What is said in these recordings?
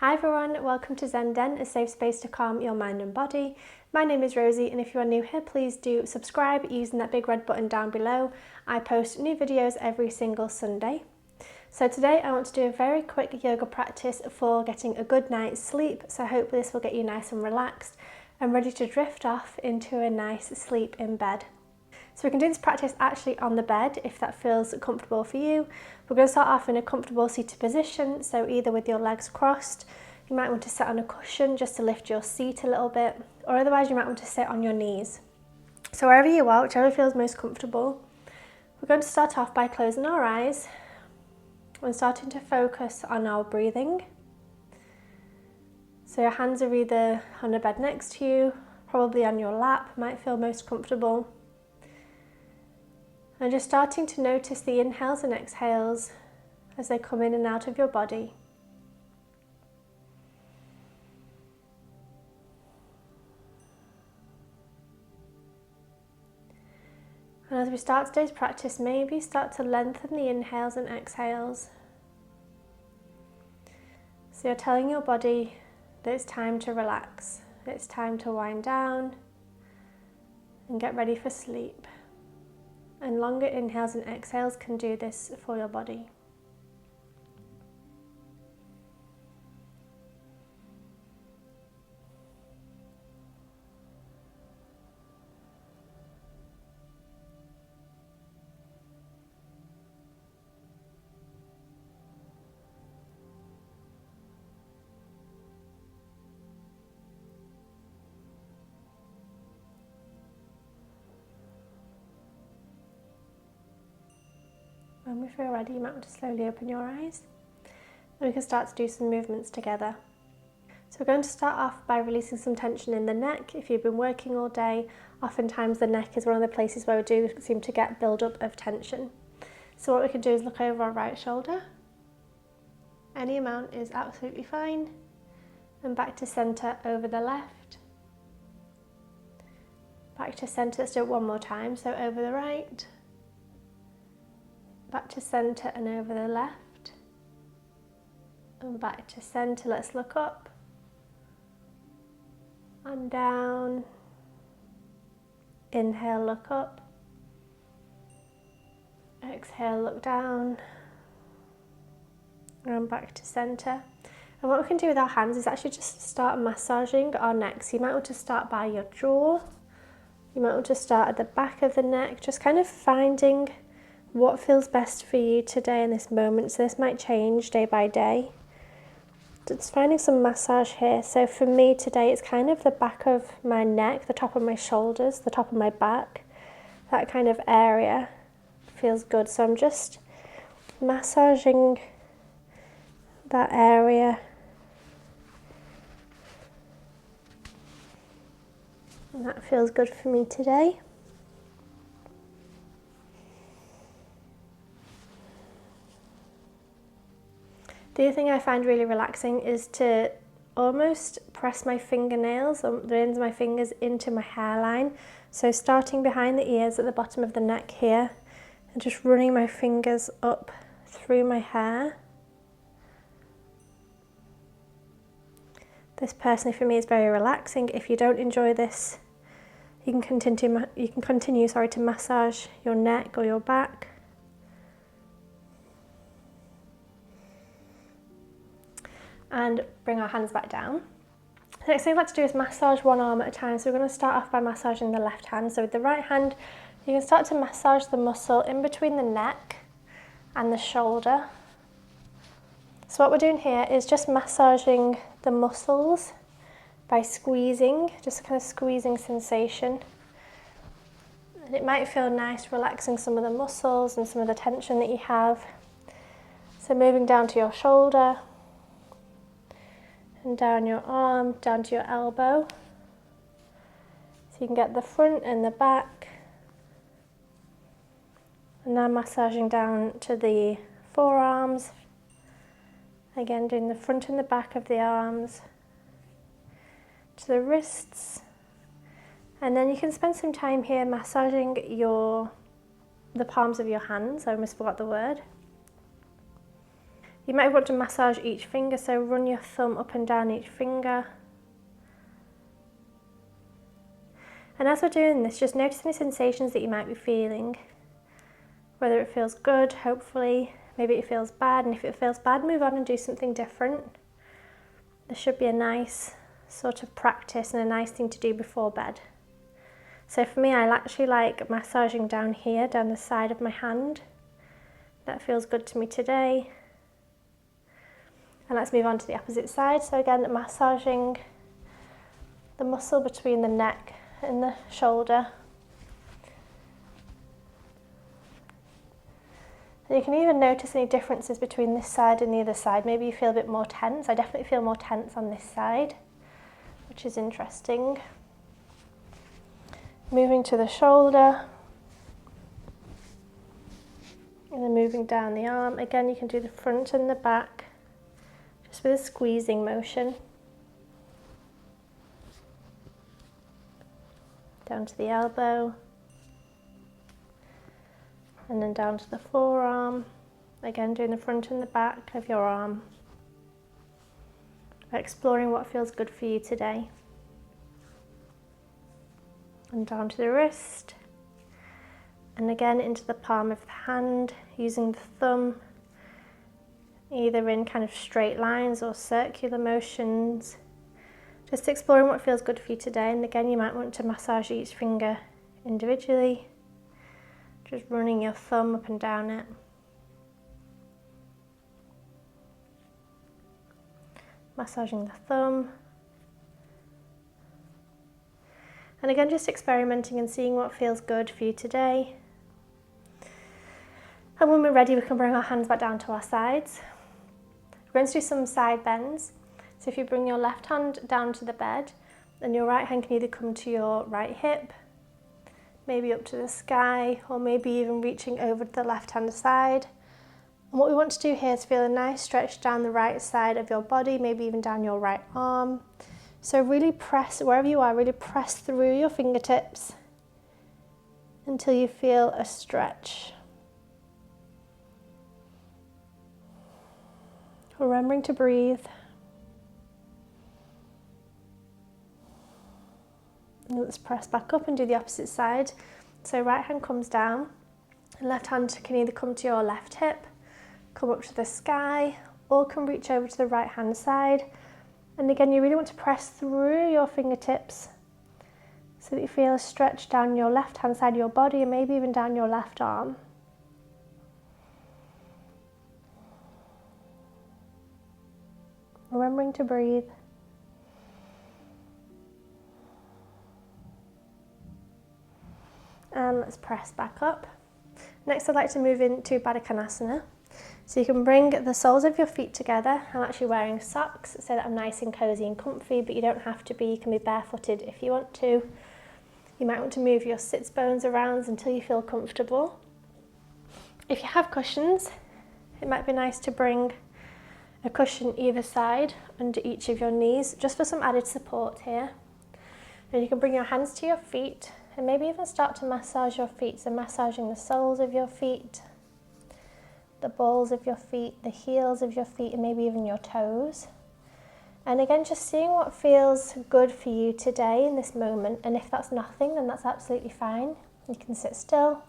Hi everyone, welcome to Zen Den, a safe space to calm your mind and body. My name is Rosie, and if you are new here, please do subscribe using that big red button down below. I post new videos every single Sunday. So today I want to do a very quick yoga practice for getting a good night's sleep. So hopefully this will get you nice and relaxed and ready to drift off into a nice sleep in bed. So we can do this practice actually on the bed if that feels comfortable for you. We're going to start off in a comfortable seated position, so either with your legs crossed, you might want to sit on a cushion just to lift your seat a little bit, or otherwise you might want to sit on your knees. So wherever you are, whichever feels most comfortable, we're going to start off by closing our eyes and starting to focus on our breathing. So your hands are either on the bed next to you, probably on your lap, might feel most comfortable. And just starting to notice the inhales and exhales as they come in and out of your body. And as we start today's practice, maybe start to lengthen the inhales and exhales. So you're telling your body that it's time to relax, it's time to wind down and get ready for sleep. And longer inhales and exhales can do this for your body. When we feel ready, you might want to slowly open your eyes, and we can start to do some movements together. So we're going to start off by releasing some tension in the neck. If you've been working all day, oftentimes the neck is one of the places where we do seem to get build-up of tension. So what we can do is look over our right shoulder. Any amount is absolutely fine. And back to centre over the left. Back to centre, let's do it one more time. So over the right. Back to centre and over the left, and back to centre. Let's look up and down. Inhale, look up. Exhale, look down, and back to centre. And what we can do with our hands is actually just start massaging our neck. So you might want to start by your jaw, you might want to start at the back of the neck, just kind of finding what feels best for you today in this moment. So this might change day by day. Just finding some massage here. So for me today, it's kind of the back of my neck, the top of my shoulders, the top of my back. That kind of area feels good. So I'm just massaging that area. And that feels good for me today. The other thing I find really relaxing is to almost press my fingernails, or the ends of my fingers, into my hairline. So starting behind the ears at the bottom of the neck here, and just running my fingers up through my hair. This personally for me is very relaxing. If you don't enjoy this, you can continue to massage your neck or your back. And bring our hands back down. The next thing I'd like to do is massage one arm at a time. So we're going to start off by massaging the left hand. So with the right hand, you can start to massage the muscle in between the neck and the shoulder. So what we're doing here is just massaging the muscles by squeezing, just a kind of squeezing sensation. And it might feel nice relaxing some of the muscles and some of the tension that you have. So moving down to your shoulder, and down your arm, down to your elbow. So you can get the front and the back. And now massaging down to the forearms. Again, doing the front and the back of the arms. To the wrists. And then you can spend some time here massaging the palms of your hands. I almost forgot the word. You might want to massage each finger, so run your thumb up and down each finger. And as we're doing this, just notice any sensations that you might be feeling. Whether it feels good, hopefully, maybe it feels bad, and if it feels bad, move on and do something different. This should be a nice sort of practice and a nice thing to do before bed. So for me, I actually like massaging down here, down the side of my hand. That feels good to me today. And let's move on to the opposite side. So again, massaging the muscle between the neck and the shoulder. And you can even notice any differences between this side and the other side. Maybe you feel a bit more tense. I definitely feel more tense on this side, which is interesting. Moving to the shoulder. And then moving down the arm. Again, you can do the front and the back, just with a squeezing motion. Down to the elbow. And then down to the forearm. Again, doing the front and the back of your arm. Exploring what feels good for you today. And down to the wrist. And again into the palm of the hand, using the thumb, either in kind of straight lines or circular motions. Just exploring what feels good for you today. And again, you might want to massage each finger individually. Just running your thumb up and down it. Massaging the thumb. And again, just experimenting and seeing what feels good for you today. And when we're ready, we can bring our hands back down to our sides. We're going to do some side bends. So if you bring your left hand down to the bed, then your right hand can either come to your right hip, maybe up to the sky, or maybe even reaching over to the left-hand side. And what we want to do here is feel a nice stretch down the right side of your body, maybe even down your right arm. So really press, wherever you are, really press through your fingertips until you feel a stretch. Remembering to breathe. And let's press back up and do the opposite side. So right hand comes down, and left hand can either come to your left hip, come up to the sky, or can reach over to the right hand side. And again, you really want to press through your fingertips so that you feel a stretch down your left hand side of your body and maybe even down your left arm. Remembering to breathe. And let's press back up. Next, I'd like to move into Baddha Konasana. So you can bring the soles of your feet together. I'm actually wearing socks so that I'm nice and cozy and comfy, but you don't have to be. You can be barefooted if you want to. You might want to move your sits bones around until you feel comfortable. If you have cushions, it might be nice to bring a cushion either side under each of your knees, just for some added support here. And you can bring your hands to your feet and maybe even start to massage your feet. So massaging the soles of your feet, the balls of your feet, the heels of your feet, and maybe even your toes. And again, just seeing what feels good for you today in this moment. And if that's nothing, then that's absolutely fine. You can sit still.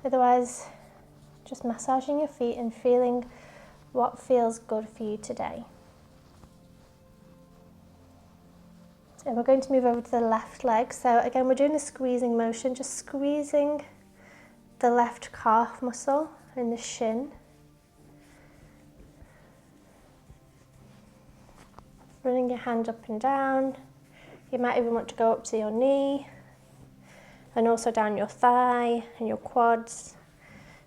Otherwise, just massaging your feet and feeling what feels good for you today. And we're going to move over to the left leg. So again, we're doing a squeezing motion, just squeezing the left calf muscle and the shin. Running your hand up and down. You might even want to go up to your knee and also down your thigh and your quads.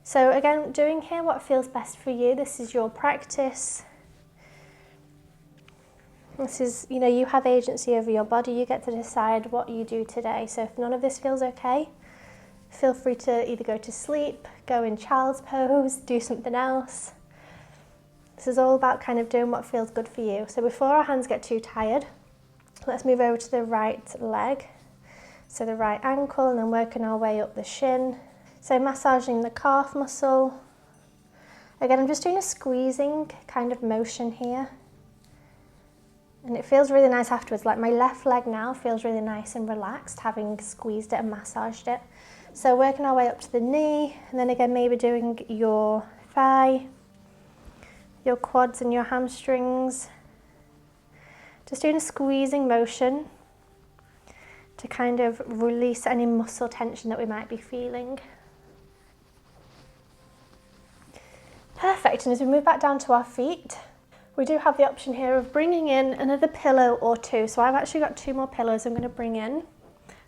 So again, doing here what feels best for you. This is your practice. This is, you have agency over your body. You get to decide what you do today. So if none of this feels okay, feel free to either go to sleep, go in child's pose, do something else. This is all about kind of doing what feels good for you. So before our hands get too tired, let's move over to the right leg. So the right ankle, and then working our way up the shin. So massaging the calf muscle, Again, I'm just doing a squeezing kind of motion here. And it feels really nice afterwards. Like my left leg now feels really nice and relaxed, having squeezed it and massaged it. So working our way up to the knee, and then again maybe doing your thigh, your quads and your hamstrings. Just doing a squeezing motion to kind of release any muscle tension that we might be feeling. Perfect, and as we move back down to our feet, we do have the option here of bringing in another pillow or two. So I've actually got 2 more pillows I'm going to bring in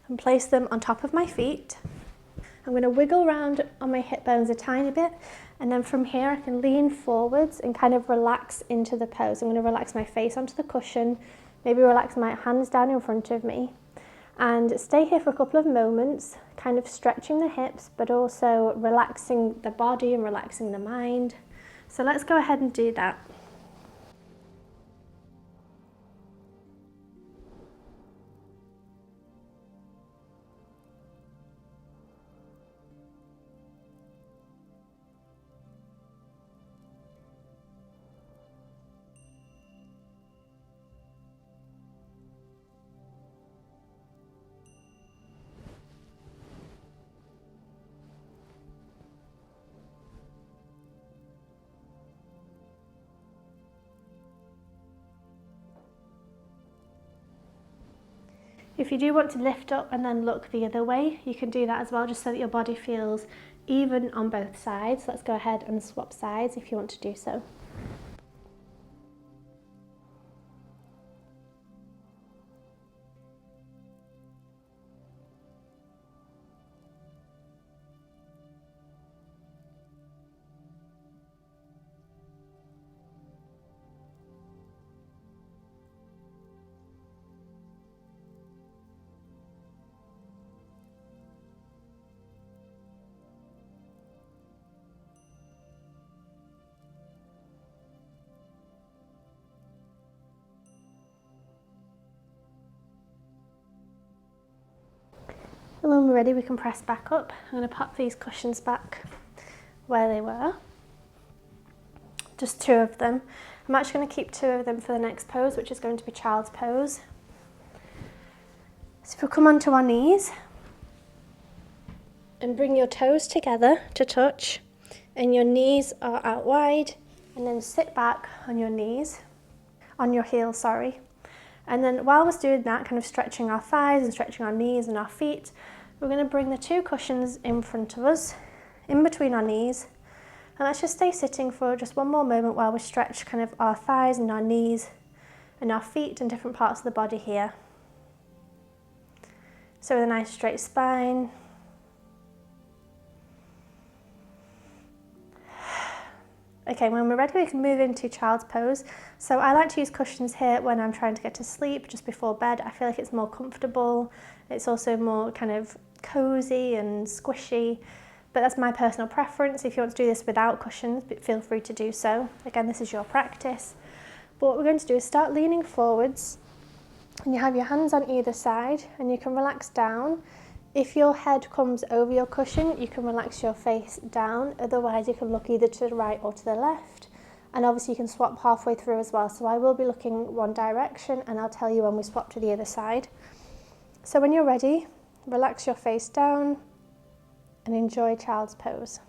and place them on top of my feet. I'm going to wiggle around on my hip bones a tiny bit, and then from here I can lean forwards and kind of relax into the pose. I'm going to relax my face onto the cushion, maybe relax my hands down in front of me, and stay here for a couple of moments, kind of stretching the hips, but also relaxing the body and relaxing the mind. So let's go ahead and do that. If you do want to lift up and then look the other way, you can do that as well, just so that your body feels even on both sides. Let's go ahead and swap sides if you want to do so. And when we're ready, we can press back up. I'm going to pop these cushions back where they were. Just 2 of them. I'm actually going to keep 2 of them for the next pose, which is going to be child's pose. So if we come onto our knees and bring your toes together to touch, and your knees are out wide, and then sit back on your knees, on your heels, sorry. And then while we're doing that, kind of stretching our thighs and stretching our knees and our feet, we're going to bring the 2 cushions in front of us, in between our knees. And let's just stay sitting for just one more moment while we stretch kind of our thighs and our knees and our feet and different parts of the body here. So with a nice straight spine. Okay, when we're ready, we can move into child's pose. So I like to use cushions here when I'm trying to get to sleep, just before bed. I feel like it's more comfortable. It's also more kind of cozy and squishy, but that's my personal preference. If you want to do this without cushions, feel free to do so. Again, this is your practice. But what we're going to do is start leaning forwards, and you have your hands on either side, and you can relax down. If your head comes over your cushion, you can relax your face down. Otherwise, you can look either to the right or to the left. And obviously you can swap halfway through as well. So I will be looking one direction, and I'll tell you when we swap to the other side. So when you're ready, relax your face down and enjoy child's pose.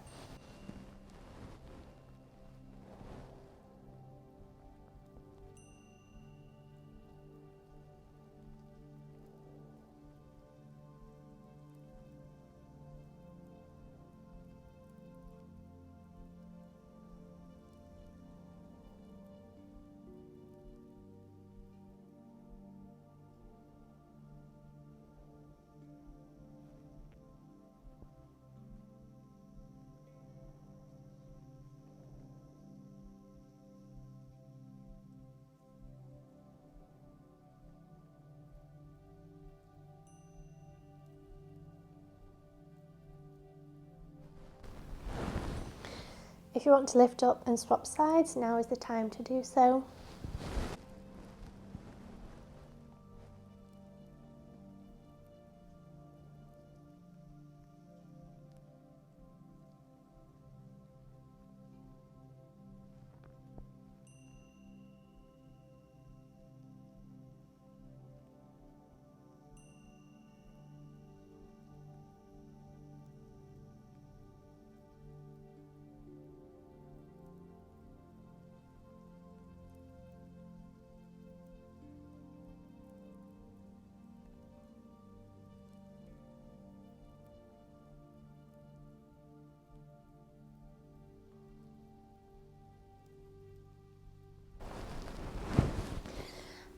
If you want to lift up and swap sides, now is the time to do so.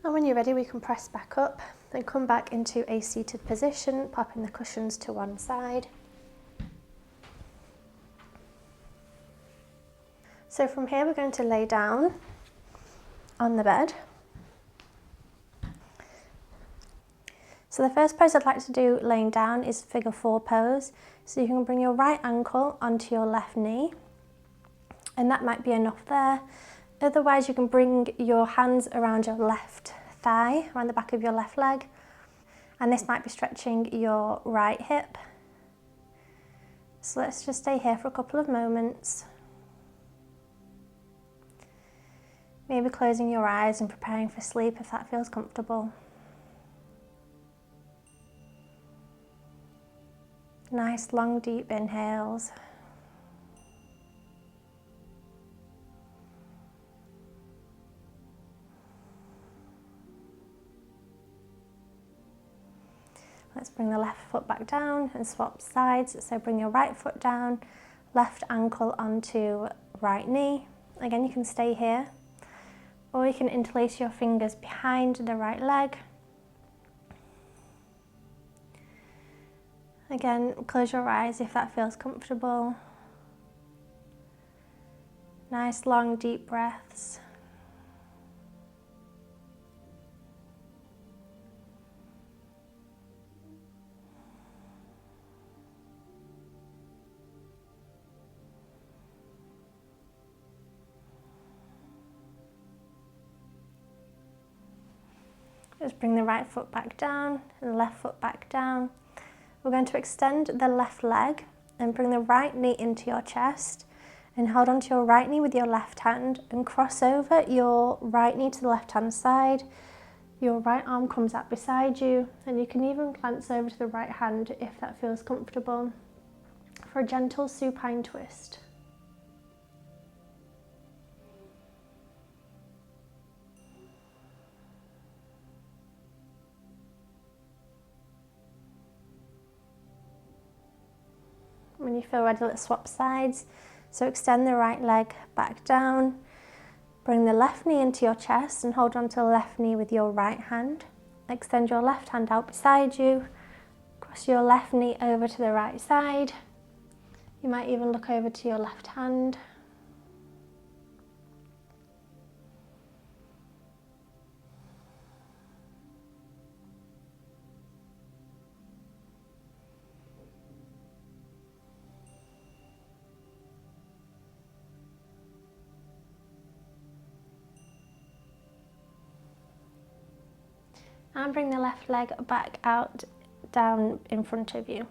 And when you're ready, we can press back up and come back into a seated position, popping the cushions to one side. So from here, we're going to lay down on the bed. So the first pose I'd like to do laying down is figure 4 pose. So you can bring your right ankle onto your left knee, and that might be enough there. Otherwise, you can bring your hands around your left thigh, around the back of your left leg, and this might be stretching your right hip. So let's just stay here for a couple of moments. Maybe closing your eyes and preparing for sleep if that feels comfortable. Nice long deep inhales. Let's bring the left foot back down and swap sides. So bring your right foot down, left ankle onto right knee. Again, you can stay here, or you can interlace your fingers behind the right leg. Again, close your eyes if that feels comfortable. Nice long deep breaths. Just bring the right foot back down and the left foot back down. We're going to extend the left leg and bring the right knee into your chest and hold onto your right knee with your left hand and cross over your right knee to the left hand side. Your right arm comes up beside you, and you can even glance over to the right hand if that feels comfortable for a gentle supine twist. When you feel ready, let's swap sides. So extend the right leg back down, bring the left knee into your chest and hold on to the left knee with your right hand. Extend your left hand out beside you, cross your left knee over to the right side. You might even look over to your left hand. And bring the left leg back out, down in front of you.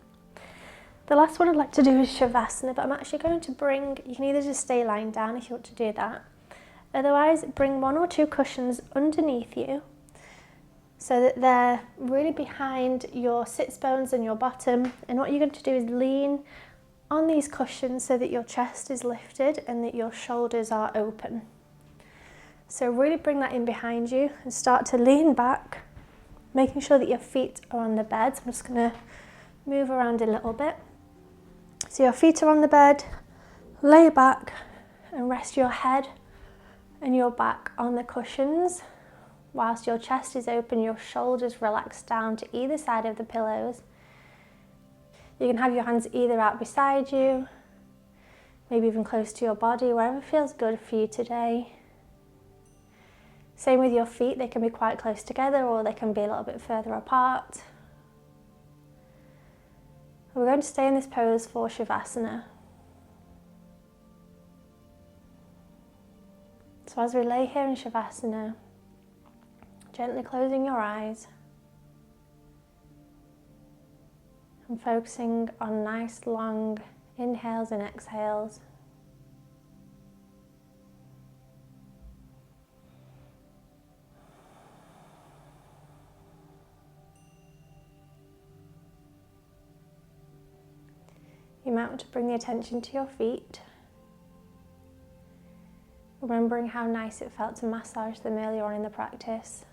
The last one I'd like to do is Savasana, but I'm actually going to bring, you can either just stay lying down if you want to do that. Otherwise, bring 1 or 2 cushions underneath you so that they're really behind your sits bones and your bottom. And what you're going to do is lean on these cushions so that your chest is lifted and that your shoulders are open. So really bring that in behind you and start to lean back, making sure that your feet are on the bed. So I'm just going to move around a little bit. So your feet are on the bed, lay back and rest your head and your back on the cushions. Whilst your chest is open, your shoulders relax down to either side of the pillows. You can have your hands either out beside you, maybe even close to your body, wherever feels good for you today. Same with your feet, they can be quite close together or they can be a little bit further apart. We're going to stay in this pose for Savasana. So as we lay here in Savasana, gently closing your eyes and focusing on nice long inhales and exhales. You might want to bring the attention to your feet, remembering how nice it felt to massage them earlier on in the practice.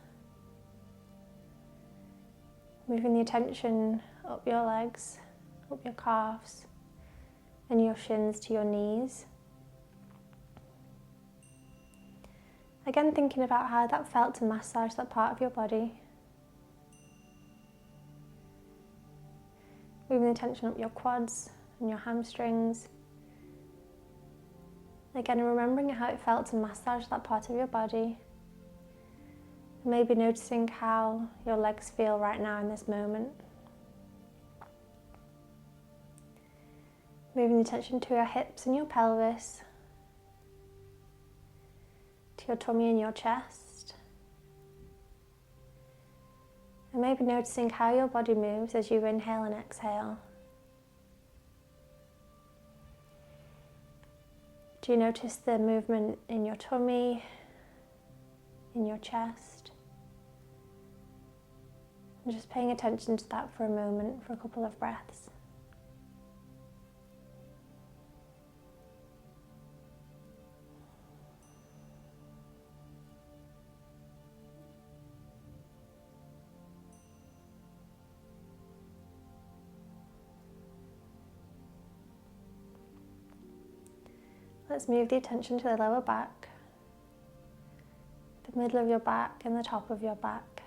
Moving the attention up your legs, up your calves, and your shins to your knees. Again, thinking about how that felt to massage that part of your body. Moving the tension up your quads and your hamstrings. Again, remembering how it felt to massage that part of your body. Maybe noticing how your legs feel right now in this moment. Moving the attention to your hips and your pelvis, to your tummy and your chest. And maybe noticing how your body moves as you inhale and exhale. Do you notice the movement in your tummy, in your chest? And just paying attention to that for a moment, for a couple of breaths. Let's move the attention to the lower back, the middle of your back and the top of your back.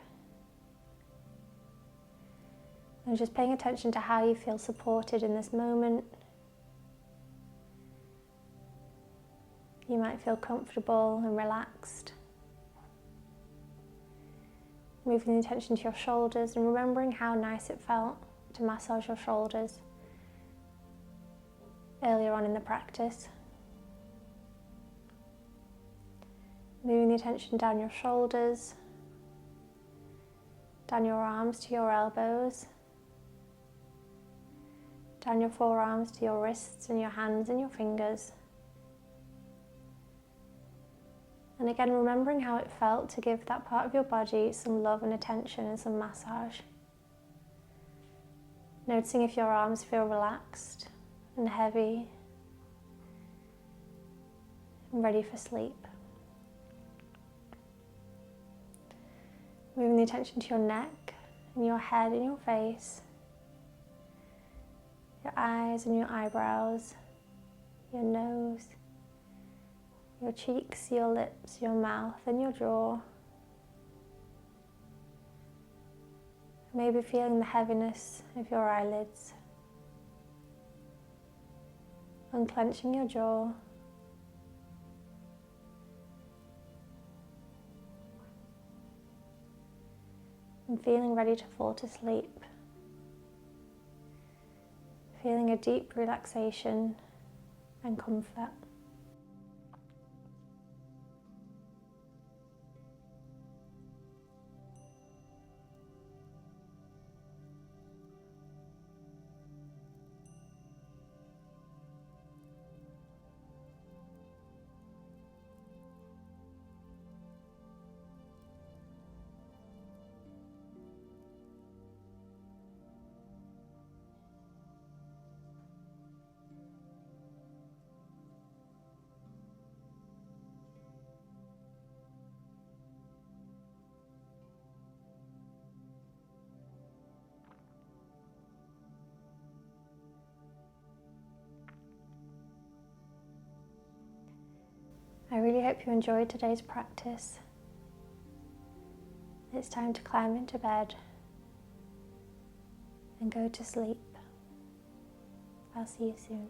And just paying attention to how you feel supported in this moment. You might feel comfortable and relaxed. Moving the attention to your shoulders and remembering how nice it felt to massage your shoulders earlier on in the practice. Moving the attention down your shoulders, down your arms to your elbows, down your forearms to your wrists and your hands and your fingers. And again, remembering how it felt to give that part of your body some love and attention and some massage. Noticing if your arms feel relaxed and heavy and ready for sleep. Moving the attention to your neck and your head and your face, your eyes and your eyebrows, your nose, your cheeks, your lips, your mouth and your jaw. Maybe feeling the heaviness of your eyelids, unclenching your jaw. And feeling ready to fall to sleep. Feeling a deep relaxation and comfort. I really hope you enjoyed today's practice. It's time to climb into bed and go to sleep. I'll see you soon.